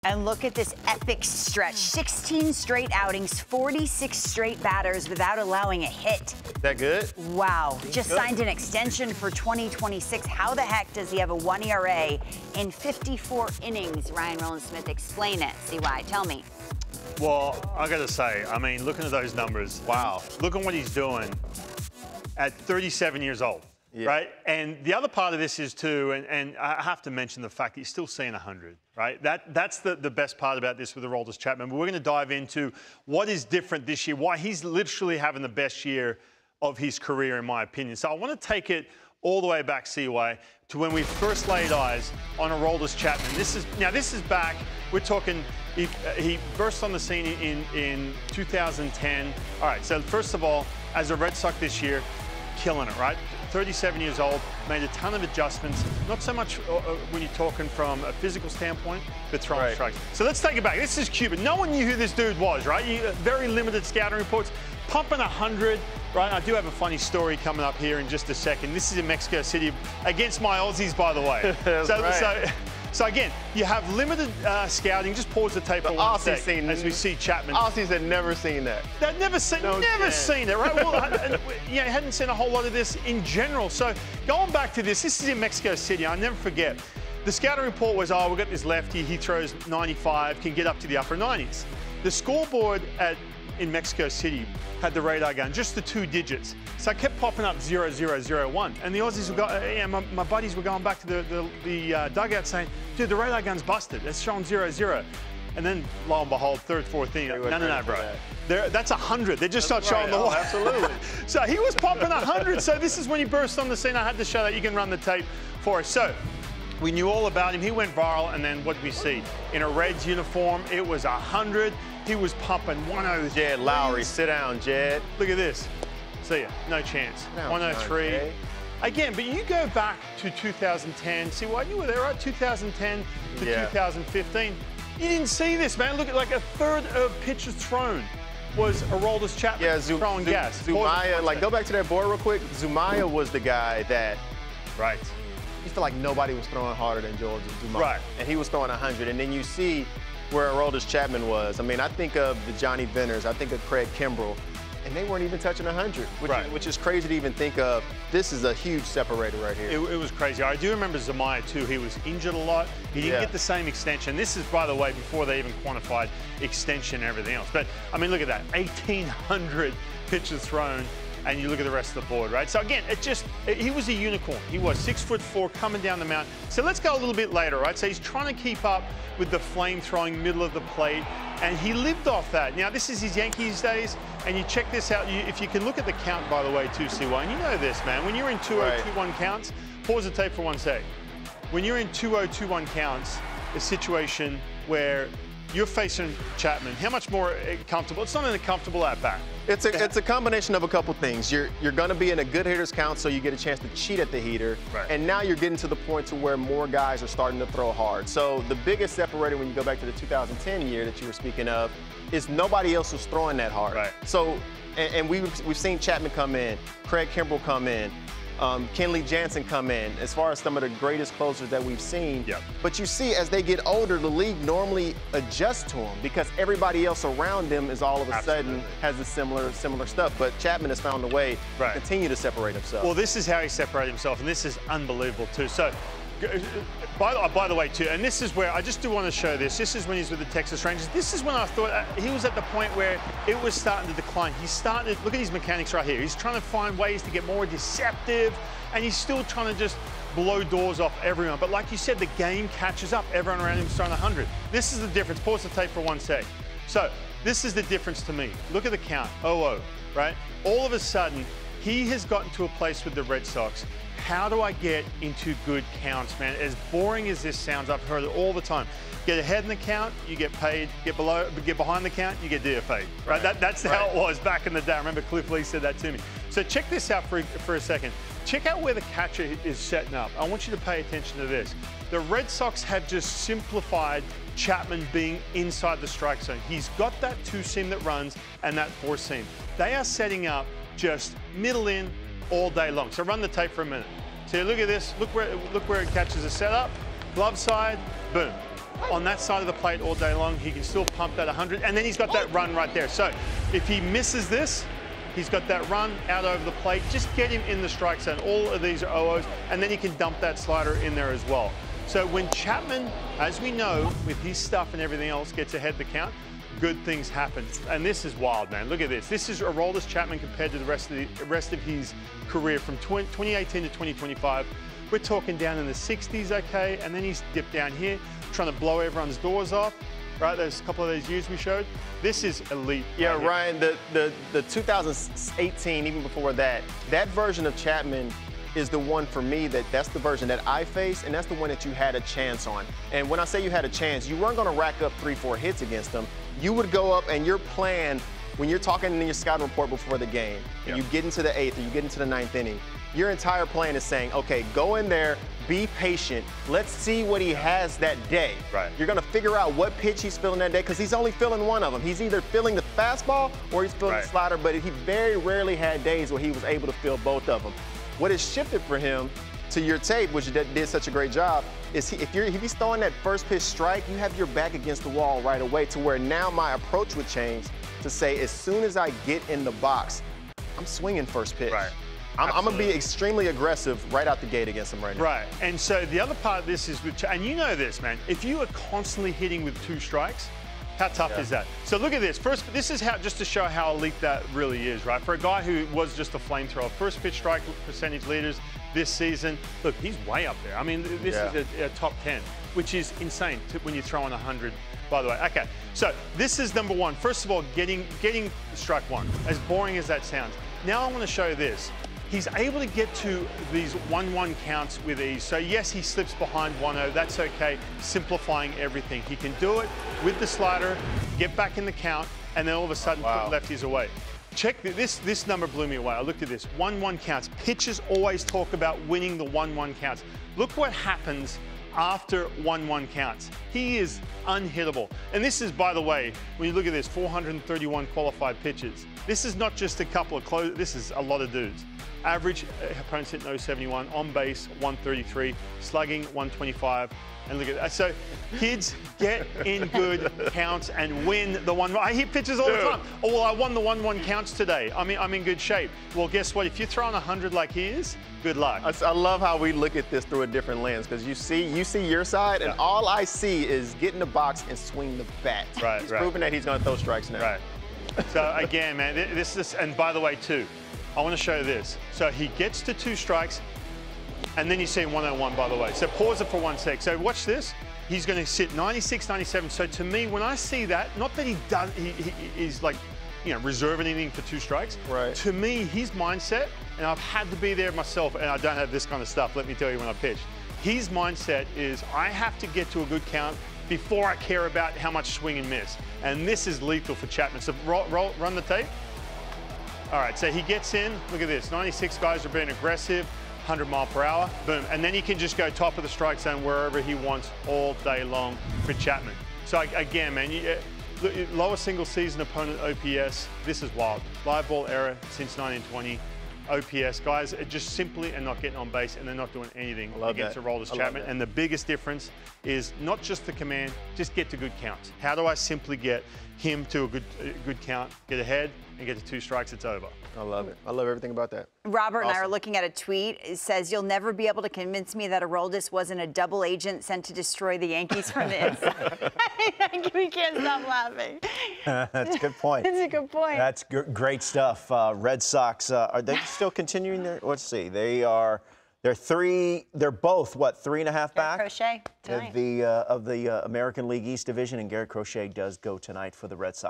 And look at this epic stretch. 16 straight outings, 46 straight batters without allowing a hit. That good? Wow. Just signed an extension for 2026. How the heck does he have a 1 ERA in 54 innings? Ryan Rowland-Smith, explain it. CY, tell me. Well, I got to say, I mean, looking at those numbers, wow. Look at what he's doing at 37 years old. Yeah. Right? And the other part of this is too, and I have to mention the fact that he's still seeing 100, right? That's the best part about this with Aroldis Chapman. But we're going to dive into what is different this year, why he's literally having the best year of his career, in my opinion. So I want to take it all the way back, CY, to when we first laid eyes on Aroldis Chapman. This is back, we're talking, he burst on the scene in 2010. All right, so first of all, as a Red Sox this year, killing it, right? 37 years old, made a ton of adjustments, not so much when you're talking from a physical standpoint, but throwing strikes. So let's take it back. This is Cuban. No one knew who this dude was, right? Very limited scouting reports, pumping 100, right? I do have a funny story coming up here in just a second. This is in Mexico City against my Aussies, by the way. So again, you have limited scouting. Just pause the tape for 1 sec as we see Chapman. Aussies had never seen that. They'd never seen it, right? Well, you hadn't seen a whole lot of this in general. So going back to this is in Mexico City. I'll never forget. The scouting report was, oh, we've got this lefty. He throws 95, can get up to the upper 90s. The scoreboard in Mexico City had the radar gun, just the 2 digits. So I kept popping up 0001. And the Aussies were going, my buddies were going back to the dugout saying, dude, the radar gun's busted. It's showing 00. And then, lo and behold, third, fourth inning, no, bro. That's 100. They're just not showing the line. Absolutely. So he was popping 100. So this is when he burst on the scene. I had to show that. You can run the tape for us. So we knew all about him. He went viral. And then what did we see? In a Reds uniform, it was 100. He was pumping 103. Jed Lowry, sit down, Jed. Look at this. See ya. No chance. 103. Again, but you go back to 2010. See what you were there, right? 2010 to 2015. You didn't see this, man. Look at like a third of pitches thrown was Aroldis Chapman throwing gas. Zumaya, like go back to that board real quick. Zumaya was the guy that, you feel like nobody was throwing harder than George Zumaya. Right. And he was throwing 100. And then you see where Aroldis Chapman was. I mean, I think of the Johnny Venners. I think of Craig Kimbrell. And they weren't even touching 100, which is crazy to even think of. This is a huge separator right here. It was crazy. I do remember Zumaya, too. He was injured a lot. He didn't get the same extension. This is, by the way, before they even quantified extension and everything else. But, I mean, look at that. 1,800 pitches thrown, and you look at the rest of the board, right? So, again, he was a unicorn. He was 6'4", coming down the mountain. So let's go a little bit later, right? So he's trying to keep up with the flame-throwing middle of the plate, and he lived off that. Now, this is his Yankees days, and you check this out. If you can look at the count, by the way, too, CY, and you know this, man. When you're in 2-0, 2-1 counts, pause the tape for 1 sec. When you're in 2-0, 2-1 counts, a situation where you're facing Chapman, how much more comfortable? It's not an uncomfortable at bat. It's a combination of a couple things. You're going to be in a good hitter's count, so you get a chance to cheat at the heater. And now you're getting to the point to where more guys are starting to throw hard. So the biggest separator when you go back to the 2010 year that you were speaking of is nobody else was throwing that hard. So, and we've seen Chapman come in, Craig Kimbrell come in, Kenley Jansen come in, as far as some of the greatest closers that we've seen. But you see, as they get older, the league normally adjusts to them because everybody else around them is all of a sudden has a similar stuff. But Chapman has found a way to continue to separate himself. Well, this is how he separated himself, and this is unbelievable too. So, by the way, too, and this is where I just do want to show this. This is when he's with the Texas Rangers. This is when I thought he was at the point where it was starting to decline. He started, look at his mechanics right here. He's trying to find ways to get more deceptive, and he's still trying to just blow doors off everyone. But like you said, the game catches up. Everyone around him is throwing 100. This is the difference. Pause the tape for 1 sec. So this is the difference to me. Look at the count, 0-0, right? All of a sudden, he has gotten to a place with the Red Sox. How do I get into good counts, man? As boring as this sounds, I've heard it all the time. Get ahead in the count, you get paid. Get behind the count, you get DFA'd. Right? That's how it was back in the day. I remember Cliff Lee said that to me. So check this out for a second. Check out where the catcher is setting up. I want you to pay attention to this. The Red Sox have just simplified Chapman being inside the strike zone. He's got that 2-seam that runs and that 4-seam. They are setting up just middle in all day long. So run the tape for a minute. So look at this. Look where it catches a setup. Glove side, boom. on that side of the plate all day long. He can still pump that 100, and then he's got that run right there. So if he misses this, he's got that run out over the plate. Just get him in the strike zone. All of these are OOs, and then he can dump that slider in there as well. So when Chapman, as we know, with his stuff and everything else, gets ahead the count, good things happen. And this is wild, man. Look at this. This is Aroldis Chapman compared to the rest of his career from 2018 to 2025. We're talking down in the 60s, okay, and then he's dipped down here, trying to blow everyone's doors off. Right, there's a couple of those years we showed. This is elite. Yeah, right, Ryan, the 2018, even before that version of Chapman is the one for me that's the version that I faced, and that's the one that you had a chance on. And when I say you had a chance, you weren't going to rack up 3-4 hits against them. You would go up, and your plan, when you're talking in your scouting report before the game, and you get into the 8th or you get into the 9th inning, your entire plan is saying, okay, go in there, be patient. Let's see what he has that day. Right. You're going to figure out what pitch he's feeling that day because he's only feeling one of them. He's either feeling the fastball or he's feeling the slider, but he very rarely had days where he was able to feel both of them. What has shifted for him to your tape, which did such a great job, is if he's throwing that first pitch strike, you have your back against the wall right away to where now my approach would change to say as soon as I get in the box, I'm swinging first pitch. Right. I'm going to be extremely aggressive right out the gate against him right now. Right, and so the other part of this is, and you know this, man, if you are constantly hitting with 2 strikes, how tough is that? So look at this. First, this is how, just to show how elite that really is, right? For a guy who was just a flamethrower, first pitch strike percentage leaders this season, look, he's way up there. I mean, this is a top 10, which is insane when you're throwing 100, by the way. Okay, so this is number 1. First of all, getting strike 1, as boring as that sounds. Now I want to show this. He's able to get to these 1-1 counts with ease. So yes, he slips behind 1-0. That's okay, simplifying everything. He can do it with the slider, get back in the count, and then all of a sudden put lefties away. Check this number blew me away. I looked at this, 1-1 counts. Pitchers always talk about winning the 1-1 counts. Look what happens after 1-1 counts. He is unhittable. And this is, by the way, when you look at this, 431 qualified pitches. This is not just a couple of close, this is a lot of dudes. Average opponents hitting 071, on base 133, slugging 125. And look at that. So kids, get in good counts and win the 1-1. I hear pitchers all the time. Oh, well, I won the 1-1 counts today. I mean, I'm in good shape. Well, guess what? If you're throwing 100 like he is, good luck. I love how we look at this through a different lens because you see your side, and all I see is get in the box and swing the bat. Right, he's proving that he's going to throw strikes now. Right. So again, man, this is, and by the way, too, I want to show you this. So he gets to 2 strikes, and then you see 101, by the way. So pause it for 1 sec. So watch this. He's going to sit 96, 97. So to me, when I see that, not that he's like, you know, reserving anything for 2 strikes. Right. To me, his mindset, and I've had to be there myself, and I don't have this kind of stuff, let me tell you, when I pitch. His mindset is, I have to get to a good count before I care about how much swing and miss. And this is lethal for Chapman. So run the tape. All right, so he gets in, look at this, 96 guys are being aggressive, 100 mile per hour, boom. And then he can just go top of the strike zone wherever he wants all day long for Chapman. So again, man, lower single season opponent OPS, this is wild. Live ball error since 1920. OPS, guys are just simply are not getting on base and they're not doing anything against Aroldis Chapman. And the biggest difference is not just the command, just get to good counts. How do I simply get him to a good count, get ahead, and get to 2 strikes, it's over. I love it. I love everything about that. Robert and I are looking at a tweet. It says, "You'll never be able to convince me that Aroldis wasn't a double agent sent to destroy the Yankees from the inside." We can't stop laughing. That's a good point. That's a good point. That's great stuff. Red Sox, are they still continuing their, let's see, they're both, what, 3.5 back? Crochet tonight. Of the American League East Division, and Garrett Crochet does go tonight for the Red Sox.